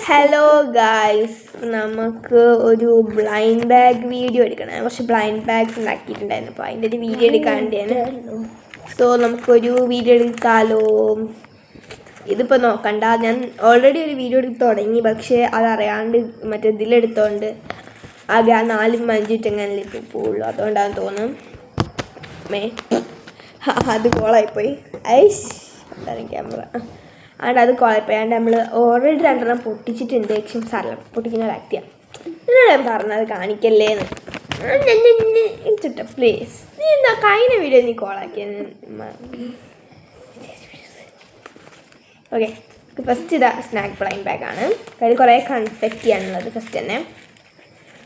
Hello guys, നമുക്ക് ഒരു blind bag video എടുക്കണം. കുറച്ച് ബ്ലൈൻഡ് ബാഗ്സ് ഉണ്ടാക്കിയിട്ടുണ്ടായിരുന്നു. അപ്പോൾ അതിൻ്റെ ഒരു വീഡിയോ എടുക്കാൻ വേണ്ടിയാണ്. സോ നമുക്കൊരു വീഡിയോ എടുക്കാമല്ലോ. ഇതിപ്പോൾ നോക്കണ്ട, ഞാൻ ഓൾറെഡി ഒരു വീഡിയോ എടുത്ത് തുടങ്ങി. പക്ഷേ അതറിയാണ്ട് മറ്റേ ഇതിലെടുത്തോണ്ട് ആകെ ആ 4-5 മിനിറ്റ് ഇപ്പോൾ പോവുള്ളൂ. അതുകൊണ്ടാണെന്ന് തോന്നും അത് കോളായിപ്പോയി. എന്താണ് ക്യാമറ അതുകൊണ്ട് അത് കുഴപ്പമില്ലാണ്ട് നമ്മൾ ഓൾറെഡി 2 പൊട്ടിച്ചിട്ടുണ്ട്. പക്ഷേ സാറില്ല, പൊട്ടിക്കുന്ന ഒരു ആക്ടിയാണ്. ഞാൻ പറഞ്ഞത് കാണിക്കല്ലേന്ന് ഇട്ടിട്ട് പ്ലീസ്. നീ എന്താ കഴിഞ്ഞ വീഡിയോ നീ കോളാക്കിയത്? ഓക്കെ, ഫസ്റ്റ് ഇതാ സ്നാക്ക് ബ്ലൈൻഡ് ബാഗാണ്. അതിൽ കുറേ കൺഫെക്റ്റിയാണുള്ളത് ഫസ്റ്റ് തന്നെ.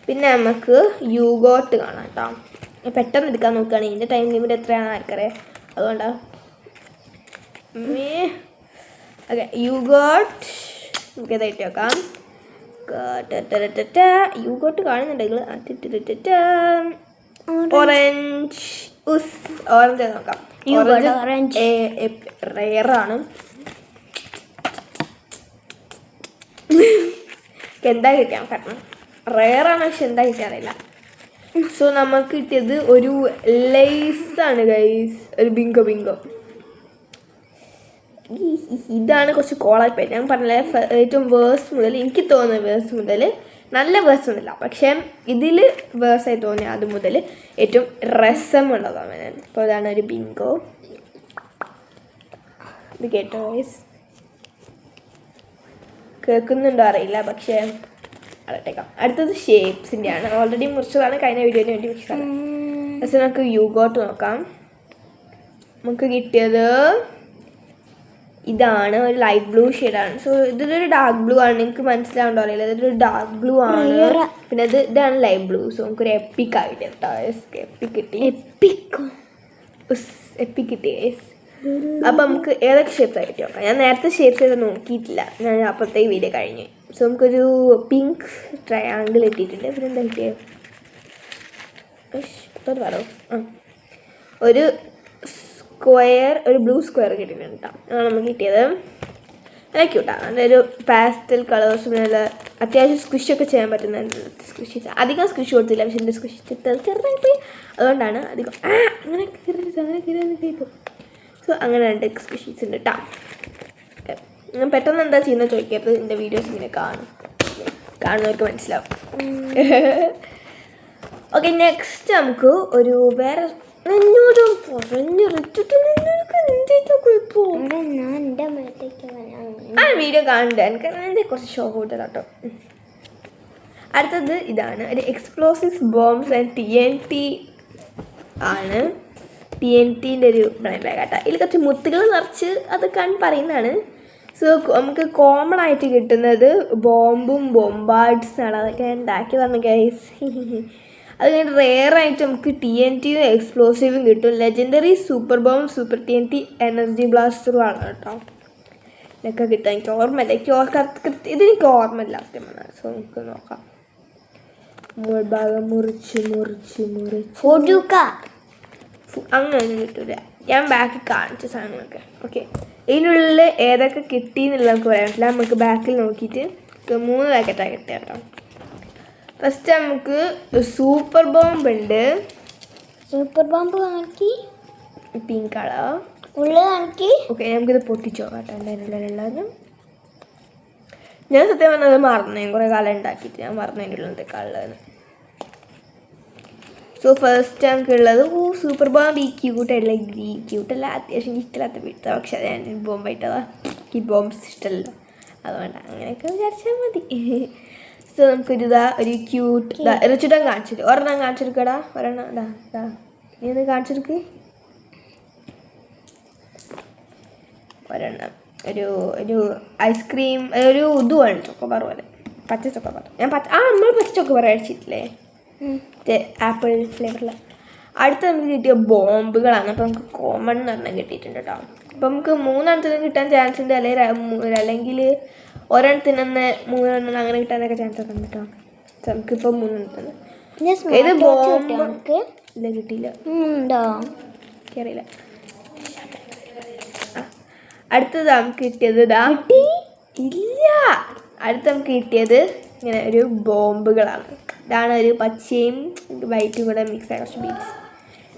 പിന്നെ നമുക്ക് യൂഗോട്ട് കാണാം കേട്ടോ. പെട്ടെന്ന് എടുക്കാൻ നോക്കുകയാണെങ്കിൽ ഇതിൻ്റെ ടൈം ലിമിറ്റ് എത്രയാണെന്ന് ആർക്കറിയാം. അതുകൊണ്ടാണ് ഓക്കെ. യൂഗോട്ട് നമുക്ക് ഇതായിട്ട് വെക്കാം. യൂഗോട്ട് കാണുന്നുണ്ടെങ്കിൽ ഓറഞ്ച് ഓറഞ്ച് നോക്കാം. ഓറഞ്ച് റെയറാണ്. എന്താ കിട്ടിയാൽ കാരണം റെയറാണ്, പക്ഷെ എന്താ കിട്ടിയാറില്ല. സോ നമുക്ക് കിട്ടിയത് ഒരു ലേസാണ് ഗൈസ്, ഒരു ബിങ്കോ. ഇതാണ് കുറച്ച് കോളായിപ്പോയി. ഞാൻ പറഞ്ഞില്ല, ഏറ്റവും വേഴ്സ് മുതൽ എനിക്ക് തോന്നുന്ന വേഴ്സ് മുതൽ നല്ല വേഴ്സ് ഒന്നുമില്ല, പക്ഷേ ഇതിൽ വേഴ്സായി തോന്നിയ അത് മുതൽ ഏറ്റവും രസമുള്ളതാണ്. അപ്പോൾ ഇതാണ് ഒരു ബിങ്കോ. ഇത് കേട്ടോ ഗൈസ്, കേൾക്കുന്നുണ്ടോ അറിയില്ല, പക്ഷേ അടട്ടേക്കാം. അടുത്തത് ഷേപ്സിൻ്റെ ആണ്. ഓൾറെഡി മുറിച്ചതാണ് കഴിഞ്ഞ വീഡിയോന് വേണ്ടി മുറിച്ചതാണ്. പക്ഷേ നമുക്ക് യൂഗോട്ട് നോക്കാം. നമുക്ക് കിട്ടിയത് ഇതാണ്, ഒരു ലൈറ്റ് ബ്ലൂ ഷെയ്ഡാണ്. സോ ഇതൊരു ഡാർക്ക് ബ്ലൂ ആണ്. എനിക്ക് മനസ്സിലാവുണ്ടോ അറിയില്ല, ഇതൊരു ഡാർക്ക് ബ്ലൂ ആണ്. പിന്നെ ഇതാണ് ലൈറ്റ് ബ്ലൂ. സോ നമുക്കൊരു എപ്പിക് ആയിട്ട് കേട്ടോ, എപ്പിക് കിട്ടി. എപ്പിക് കിട്ടി ഗൈസ്. അപ്പം നമുക്ക് ഏതൊക്കെ ഷേപ്സ് ആയിട്ട് നോക്കാം. ഞാൻ നേരത്തെ ഷേപ്സ് ചെയ്ത് നോക്കിയിട്ടില്ല, ഞാൻ അപ്പോഴത്തേക്ക് വീഡിയോ കഴിഞ്ഞു. സോ നമുക്കൊരു പിങ്ക് ട്രയാങ്കിൾ ഇട്ടിട്ടുണ്ട്. പിന്നെ എന്താ കിട്ടിയത്? പറയോ ഒരു സ്ക്വയർ, ഒരു ബ്ലൂ സ്ക്വയർ കിട്ടിയിട്ടുണ്ട് കേട്ടോ. അതാണ് നമുക്ക് കിട്ടിയത്. നല്ല ക്യൂട്ടാണ്. നല്ലൊരു പാസ്റ്റൽ കളേഴ്സ്, നല്ല അത്യാവശ്യം സ്ക്വിഷൊക്കെ ചെയ്യാൻ പറ്റുന്ന സ്ക്വിഷ്. അധികം സ്ക്വിഷ് കൊടുത്തില്ല, പക്ഷേ എൻ്റെ സ്ക്വിഷ് ചെറുതായി പോയി. അതുകൊണ്ടാണ് അധികം അങ്ങനെ കേട്ടു. സോ അങ്ങനെ 2 സ്ക്വിഷീസ് ഉണ്ട് കേട്ടോ. ഞാൻ പെട്ടെന്ന് എന്താ ചെയ്യുന്നത് ചോദിക്കരുത്, എൻ്റെ വീഡിയോസ് ഇങ്ങനെ കാണുന്നവർക്ക് മനസ്സിലാവും. ഓക്കെ, നെക്സ്റ്റ് നമുക്ക് ഒരു വേറെ എന്നോടും പറഞ്ഞു വീഡിയോ കാണണ്ട, എനിക്ക് എൻ്റെ കുറച്ച് ഷോ കൂടുതലാട്ടോ. അടുത്തത് ഇതാണ്, ഒരു എക്സ്പ്ലോസീവ് ബോംബ്സ് ആൻഡ് TNT ആണ്. TNTൻ്റെ ഒരു ബ്ലൈൻഡ് ബാഗ് ആട്ടോ. ഇതിൽ കുറച്ച് മുത്തുകൾ നിറച്ച് അതൊക്കെയാണ് പറയുന്നതാണ്. സോ നമുക്ക് കോമൺ ആയിട്ട് കിട്ടുന്നത് ബോംബും ബോംബാർഡ്സാണ്. അതൊക്കെ ഉണ്ടാക്കി പറഞ്ഞു ഗൈസ്. അത് കഴിഞ്ഞ് റെയറായിട്ട് നമുക്ക് TNTയും എക്സ്പ്ലോസീവും കിട്ടും. Legendary super bomb, super TNT, energy ബ്ലാസ്റ്ററും ആണ് കേട്ടോ. ഇതൊക്കെ കിട്ടും. എനിക്ക് ഓർമ്മയില്ല, ഇതെനിക്ക് ഓർമ്മയില്ല സത്യമാണ്. സോ നമുക്ക് നോക്കാം. ഭാഗം മുറിച്ച് അങ്ങനെയൊന്നും കിട്ടില്ല. ഞാൻ ബാക്കിൽ കാണിച്ച സാധനങ്ങളൊക്കെ. ഓക്കെ, ഇതിനുള്ളിൽ ഏതൊക്കെ കിട്ടി എന്നുള്ളത് നമുക്ക് പറയാൻ പറ്റില്ല. നമുക്ക് ബാക്കിൽ നോക്കിയിട്ട് 3 പാക്കറ്റാണ് കിട്ടുക കേട്ടോ. ഫസ്റ്റ് നമുക്ക് സൂപ്പർ ബോംബ് ഉണ്ട്. സൂപ്പർ ബോംബ് കാണിക്കി, പിങ്ക് കളർ ഉള്ളത് കാണിക്കി. ഓക്കെ, നമുക്കിത് പൊട്ടിച്ചോ കേട്ടോ. എല്ലാവരും ഞാൻ സത്യം പറഞ്ഞത് മറന്നു. ഞാൻ കുറേ കാലം ഉണ്ടാക്കിയിട്ട് ഞാൻ മറന്നതിൻ്റെ കളറിന്. സോ ഫസ്റ്റ് നമുക്കുള്ളത് സൂപ്പർ ബോംബ്. ഈ ക്യൂട്ടല്ല, ക്യൂട്ടല്ല, അത്യാവശ്യം ഇഷ്ടമില്ലാത്ത പിടുത്ത. പക്ഷെ അത് ഞാൻ ബോംബായിട്ടതാ. ഈ ബോംബ്സ് ഇഷ്ടമല്ലോ, അതുകൊണ്ട് അങ്ങനെയൊക്കെ വിചാരിച്ചാൽ മതി. സോ നമുക്കൊരിതാ ഒരു ക്യൂട്ട് റിച്ചിട്ടം കാണിച്ചിട്ട് ഒരെണ്ണം കാണിച്ചെടുക്കടാ. ഒരെണ്ണം നീ ഒന്ന് കാണിച്ചെടുക്ക്. ഒരെണ്ണം ഒരു ഐസ്ക്രീം, ഒരു ഇതുമാണ് ചൊക്കോബാർ പോലെ, പച്ച ചൊക്കോബാർ. ഞാൻ നമ്മൾ പച്ച ചൊക്കോബാർ കഴിച്ചിട്ടില്ലേ, ആപ്പിൾ ഫ്ലേവറിൽ. അടുത്ത നമുക്ക് കിട്ടിയ ബോംബുകളാണ്. അപ്പോൾ നമുക്ക് കോമൺ എന്ന് പറഞ്ഞാൽ കിട്ടിയിട്ടുണ്ട് കേട്ടോ. അപ്പോൾ നമുക്ക് 3 കിട്ടാൻ ചാൻസ് ഉണ്ട്, അല്ലെങ്കിൽ ഒരെണ്ണത്തിന് തന്നെ 3 അങ്ങനെ കിട്ടാനൊക്കെ ചാൻസ് ഒക്കെ ഉണ്ട് കേട്ടോ. നമുക്കിപ്പോൾ 3 ഇത് ബോംബ് ഇല്ല, കിട്ടിയില്ല, അറിയില്ല. അടുത്തത് നമുക്ക് കിട്ടിയത് ഇല്ല, അടുത്ത് നമുക്ക് കിട്ടിയത് ഇങ്ങനെ ഒരു ബോംബുകളാണ്. ഇതാണ് ഒരു പച്ചയും വൈറ്റും കൂടെ മിക്സ് ആയ കുറച്ച് ബീഡ്സ്.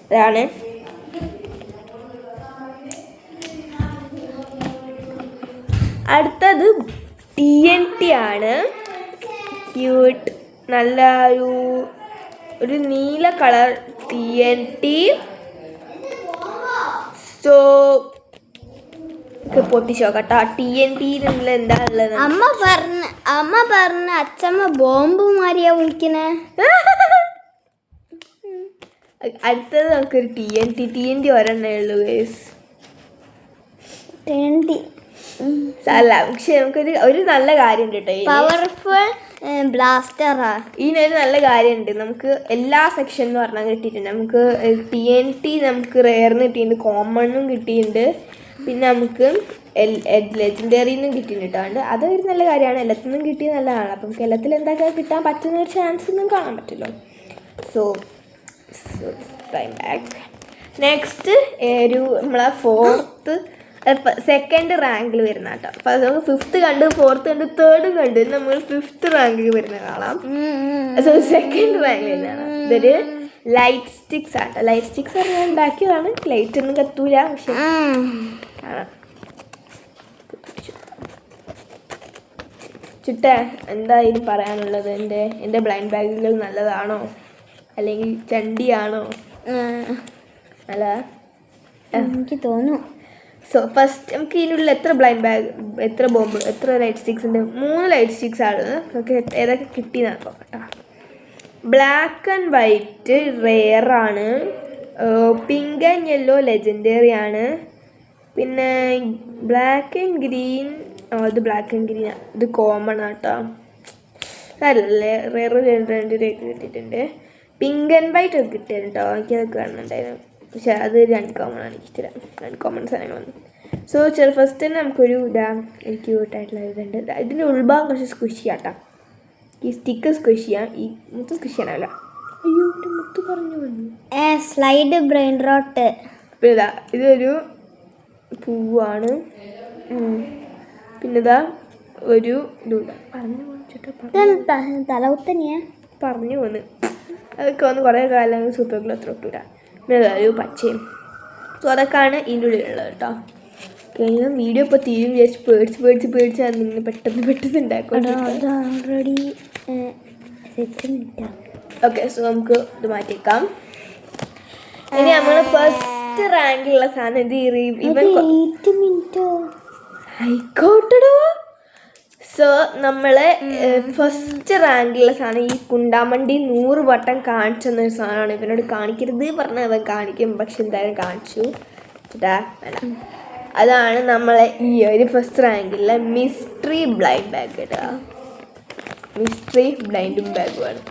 ഇതാണ് അടുത്തത് TNT ആണ്. ക്യൂട്ട്, നല്ല ഒരു നീല കളർ TNT. സോ പൊട്ടിച്ചോ കേട്ടോ. TNT എന്താ ഉള്ളത്? അമ്മ പറഞ്ഞ അച്ഛമ്മ ബോംബ് മാറിയാ വിളിക്കണേ. അടുത്തത് നമുക്കൊരു TNT ഒരെണ്ണേ ഉള്ളൂ ഗൈസ്. അല്ല, പക്ഷെ നമുക്കൊരു ഒരു നല്ല കാര്യമുണ്ട് കേട്ടോ. പവർഫുൾ ബ്ലാസ്റ്ററാ. ഇതിനൊരു നല്ല കാര്യമുണ്ട്. നമുക്ക് എല്ലാ സെക്ഷൻ എന്ന് പറഞ്ഞാൽ കിട്ടിയിട്ടുണ്ട്. നമുക്ക് TNT നമുക്ക് റെയറിന് കിട്ടിയിട്ടുണ്ട്, കോമണും കിട്ടിയിട്ടുണ്ട്, പിന്നെ നമുക്ക് ലെജൻഡറിന്നും കിട്ടിയിട്ടുണ്ട്. അതുകൊണ്ട് അതൊരു നല്ല കാര്യമാണ്. എല്ലാത്തിനും കിട്ടിയത് നല്ലതാണ്. അപ്പം നമുക്ക് എല്ലാത്തിലും എന്താ കിട്ടാൻ പറ്റുന്ന ഒരു ചാൻസ് ഒന്നും കാണാൻ പറ്റുമല്ലോ. So time back. നെക്സ്റ്റ് ഒരു നമ്മളെ സെക്കൻഡ് റാങ്കിൽ വരുന്ന കേട്ടോ. അപ്പം അത് നമുക്ക് 5th കണ്ട്, 4th കണ്ട്, 3rd കണ്ട്, നമ്മൾ 5th റാങ്കിൽ വരുന്ന കാണാം. സോ സെക്കൻഡ് റാങ്ക് വരുന്നതാണ്. ഇതൊരു ലൈറ്റ് സ്റ്റിക്സ് ആട്ടോ. ലൈറ്റ് സ്റ്റിക്സ് ഞാൻ ഉണ്ടാക്കിയതാണ്. ലൈറ്റ് ഒന്നും കത്തൂല, പക്ഷെ ചുട്ട എന്താ ഇതിന് പറയാനുള്ളത്? എൻ്റെ ബ്ലൈൻഡ് ബാഗുകൾ നല്ലതാണോ അല്ലെങ്കിൽ ചണ്ടിയാണോ? അല്ല, എനിക്ക് തോന്നുന്നു. സോ ഫസ്റ്റ് നമുക്ക് ഇതിനുള്ള എത്ര ബോംബ്, എത്ര ലൈറ്റ് സ്റ്റിക്സ് ഉണ്ട്? 3 ലൈറ്റ് സ്റ്റിക്സ് ആണ്. നമുക്ക് ഏതൊക്കെ കിട്ടി നോക്കാം കേട്ടോ. ബ്ലാക്ക് ആൻഡ് വൈറ്റ് റെയറാണ്, പിങ്ക് ആൻഡ് യെല്ലോ ലെജൻഡറി ആണ്, പിന്നെ ബ്ലാക്ക് ആൻഡ് ഗ്രീൻ, ഇത് ബ്ലാക്ക് ആൻഡ് ഗ്രീൻ, ഇത് കോമൺ ആട്ടോ. അല്ലേ, റെയർ 2 കിട്ടിയിട്ടുണ്ട്. പിങ്ക് ആൻഡ് വൈറ്റ് ഒക്കെ കിട്ടിയിട്ടുണ്ട് കേട്ടോ. എനിക്കതൊക്കെ കാണുന്നുണ്ടായിരുന്നു, പക്ഷെ അത് അൺകോമൺ ആണ്. എനിക്ക് തരാം അൺകോമൺ സാധനങ്ങളൊന്നും. സോ ഫസ്റ്റ് തന്നെ നമുക്കൊരു എനിക്ക് ക്യൂട്ടായിട്ടുള്ള ഇതുണ്ട്. ഇതിൻ്റെ ഉൾഭാഗം കുറച്ച് സ്ക്വിഷ് ചെയ്യാം. ഈ സ്റ്റിക്കർ സ്ക്വിഷ് ചെയ്യാം, ഈ മുത്ത് സ്ക്വിഷ് ചെയ്യാനല്ല. അയ്യോ, എൻ്റെ മുത്ത് പറഞ്ഞു വന്നു. Slide brain rote. പിന്നെ ഇതൊരു പൂവാണ്. പിന്നെ ഒരു തലകുത്തനെയാ പറഞ്ഞു വന്ന്. അതൊക്കെ വന്ന് കുറേ കാലം സൂപ്പർ അത്ര ഒട്ടൂല. ഒരു പച്ചയും. സോ അതൊക്കെയാണ് ഇതിൻ്റെ ഉള്ളിലുള്ളത് കേട്ടോ. ഞാൻ വീഡിയോ ഇപ്പോൾ തീരും വിചാരിച്ച് പേടിച്ചാണ് നിങ്ങൾ പെട്ടെന്ന് ഉണ്ടാക്കും. ഓക്കെ, സോ നമുക്ക് ഇത് മാറ്റിയേക്കാം. ഇനി നമ്മൾ ഫസ്റ്റ് റാങ്കിലുള്ള സാധനം ഇത് ആയിക്കോട്ടടോ. സോ നമ്മൾ ഫസ്റ്റ് റാങ്കിലുള്ള സാധനം ഈ കുണ്ടാമണ്ടി 100 വട്ടം കാണിച്ചെന്നൊരു സാധനമാണ്. ഇവനോട് കാണിക്കരുത് പറഞ്ഞാൽ അവൻ കാണിക്കും, പക്ഷെ എന്തായാലും കാണിച്ചു ചേട്ടാ. അതാണ് നമ്മളെ ഈ ഒരു ഫസ്റ്റ് റാങ്കിലുള്ള മിസ്റ്ററി ബ്ലൈൻഡ് ബാഗ് കേട്ടോ. മിസ്റ്ററി ബ്ലൈൻഡും ബാഗുമാണ്.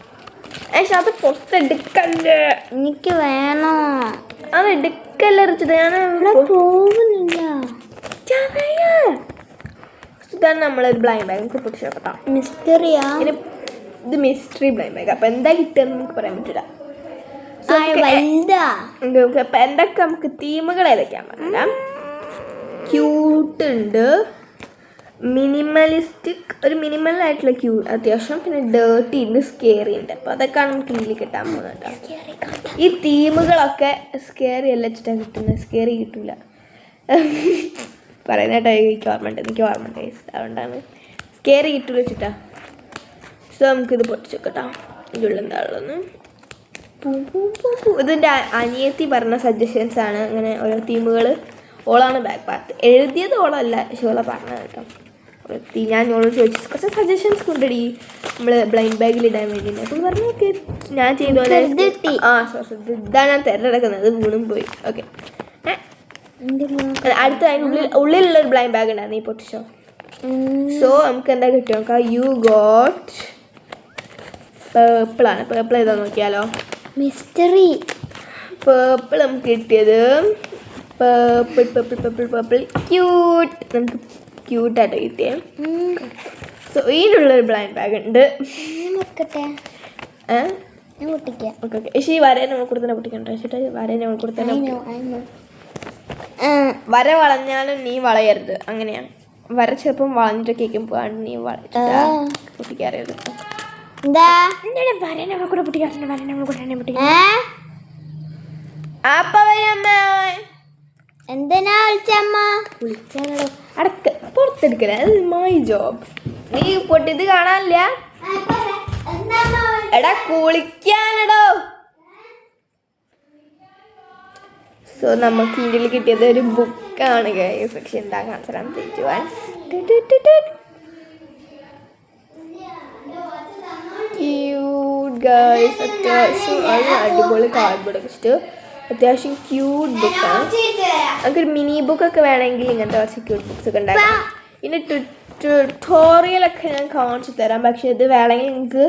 പക്ഷെ അത് പുറത്തെടുക്കല്ലേ, എനിക്ക് വേണോ? അത് എടുക്കല്ലേ റിച്ചിട്ട്. ഞാൻ പോകുന്നില്ല. ഇതാണ് നമ്മളൊരു ബ്ലൈൻഡ് ബാഗ്. നമുക്ക് പൊട്ടിച്ച് നോക്കാം. മിസ്റ്ററിയാ ഇത് മിസ്റ്ററി ബ്ലൈൻഡ് ബാഗ്. അപ്പം എന്താ കിട്ടുകയെന്ന് നമുക്ക് പറയാൻ പറ്റില്ല. അപ്പം എന്തൊക്കെ നമുക്ക് തീമുകൾ ഏതൊക്കെയാണെന്ന് പറഞ്ഞാൽ, ക്യൂട്ട് ഉണ്ട്, മിനിമലിസ്റ്റിക്, ഒരു മിനിമലായിട്ടുള്ള അത്യാവശ്യം, പിന്നെ ഡേർട്ടി ഉണ്ട്, സ്കേറി ഉണ്ട്. അപ്പോൾ അതൊക്കെയാണ് നമുക്ക് ഇതിൽ കിട്ടാൻ പോകുന്നത് കേട്ടോ. ഈ തീമുകളൊക്കെ സ്കേറി അല്ല വെച്ചിട്ടാണ് കിട്ടുന്നത്. സ്കേറി കിട്ടില്ല പറയുന്ന കേട്ടോ. എനിക്ക് ഓർമ്മ ഉണ്ട് അതുകൊണ്ടാണ് സ്കേറി കിട്ടില്ല വെച്ചിട്ടാ. സോ നമുക്കിത് പൊട്ടിച്ചു കേട്ടോ. ഇതിലുള്ള എന്താ ഉള്ളതെന്ന്. ഇതിൻ്റെ അനിയത്തി പറഞ്ഞ സജഷൻസ് ആണ്. അങ്ങനെ ഓരോ തീമുകൾ ഓളാണ് ബാക്ക് പാർട്ട് എഴുതിയത്, ഓളല്ല ഷോള പറഞ്ഞത് കേട്ടോ. ഞാൻ ഓളോട് ചോദിച്ചു കുറച്ച് സജഷൻസ് കൊണ്ടടി നമ്മൾ ബ്ലൈൻഡ് ബാഗിൽ ഇടാൻ വേണ്ടിയിട്ട്. അപ്പം പറഞ്ഞു ഓക്കെ, ഞാൻ ചെയ്ത പോലെ ഇതാണ് ഞാൻ തിരഞ്ഞെടുക്കുന്നത്. വീണും പോയി. ഓക്കെ, അടുത്ത അതിനുള്ളിൽ ഉള്ളിലുള്ളൊരു ബ്ലൈൻഡ് ബാഗ് ഉണ്ടായിരുന്നു ഈ പൊട്ടിച്ചോ. സോ നമുക്ക് എന്താ കിട്ടുക നോക്കാം. You got പേർപ്പിളാണ്. പേർപ്പിൾ ഏതാ നോക്കിയാലോ. മിസ്റ്ററി പേർപ്പിൾ നമുക്ക് കിട്ടിയത്. Purple cute. നമുക്ക് ക്യൂട്ടായിട്ട് കിട്ടിയേ. സോ ഇതിനുള്ളൊരു ബ്ലൈൻഡ് ബാഗ് ഉണ്ട്. ഓക്കെ പക്ഷേ ഈ വരേനെ നമ്മൾ കൂടെ തന്നെ പൊട്ടിക്കണ്ട വെച്ചിട്ട് വരേനെ നമ്മൾ കൂടെ തന്നെ. വര വളഞ്ഞാലും നീ വളയരുത്, അങ്ങനെയാണ്. വര ചിലപ്പം വളഞ്ഞിട്ടൊക്കെ പോകാണ് നീ പൊട്ടിക്കാറിയത് എന്താ വര നമ്മൾ കൂടെ പൊട്ടിക്കാറുണ്ട് വര നമ്മൾ കൂടെ പൊട്ടിക്കാ ഏ അപ്പ വരമ്മ എന്തിനാ വിളിച്ചമ്മ വിളിച്ചാലോ അടക്ക പുറത്തെടുക്കല അത് മൈ ജോബ് നീ പൊട്ടിയത് കാണാനില്ല എടാ കുളിക്കാനടോ സോ നമുക്ക് ഇന്ത്യയിൽ കിട്ടിയത് ഒരു ബുക്കാണ് ഗൈസ് പക്ഷെ എന്താ കാണിച്ചാൽ തെറ്റുവാൻ ക്യൂട്ട് ഗൈസ് അത്യാവശ്യം അത് അടിപൊളി കാർഡ്ബോർഡ് വെച്ചിട്ട് അത്യാവശ്യം ക്യൂട്ട് ബുക്കാണ് നമുക്കൊരു മിനി ബുക്കൊക്കെ വേണമെങ്കിൽ ഇങ്ങനത്തെ കുറച്ച് ക്യൂട്ട് ബുക്സ് ഒക്കെ ഉണ്ടാക്കാം പിന്നെ ട്യൂട്ടോറിയലൊക്കെ ഞാൻ കാണിച്ചു തരാം പക്ഷെ ഇത് വേണമെങ്കിൽ നിങ്ങൾക്ക്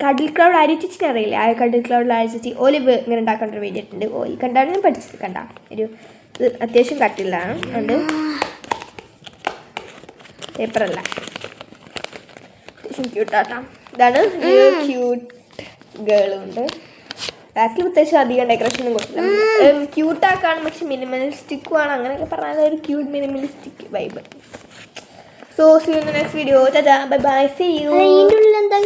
കടൽ ക്ലൗഡ് അരിച്ചിട്ട് അറിയില്ല ആ കടൽ ക്ലൗഡിൽ അരിച്ചിട്ട് ഒലിവ് ഇങ്ങനെ ഉണ്ടാക്കേണ്ട ഒരു വീഡിയോ ഉണ്ട് ഈ കണ്ടാണ് ഞാൻ പഠിച്ചത് കണ്ട ഒരു ഇത് അത്യാവശ്യം കട്ടിലാണ് അതുകൊണ്ട് പേപ്പറല്ല അത്യാവശ്യം ക്യൂട്ടാട്ടാ ഇതാണ് ക്യൂട്ട് ഗേളും ഉണ്ട് ബാക്കിൽ പ്രത്യേകിച്ച് അധികം ഡെക്കറേഷനും കൊടുത്തില്ല ക്യൂട്ടാക്കാണ് പക്ഷെ മിനിമലിസ്റ്റിക്കും ആണ് അങ്ങനെയൊക്കെ പറഞ്ഞാൽ ഒരു cute minimalistic vibe so see you in the next video bye bye see you ഇതിൻ്റെ ഉള്ളിൽ എന്താ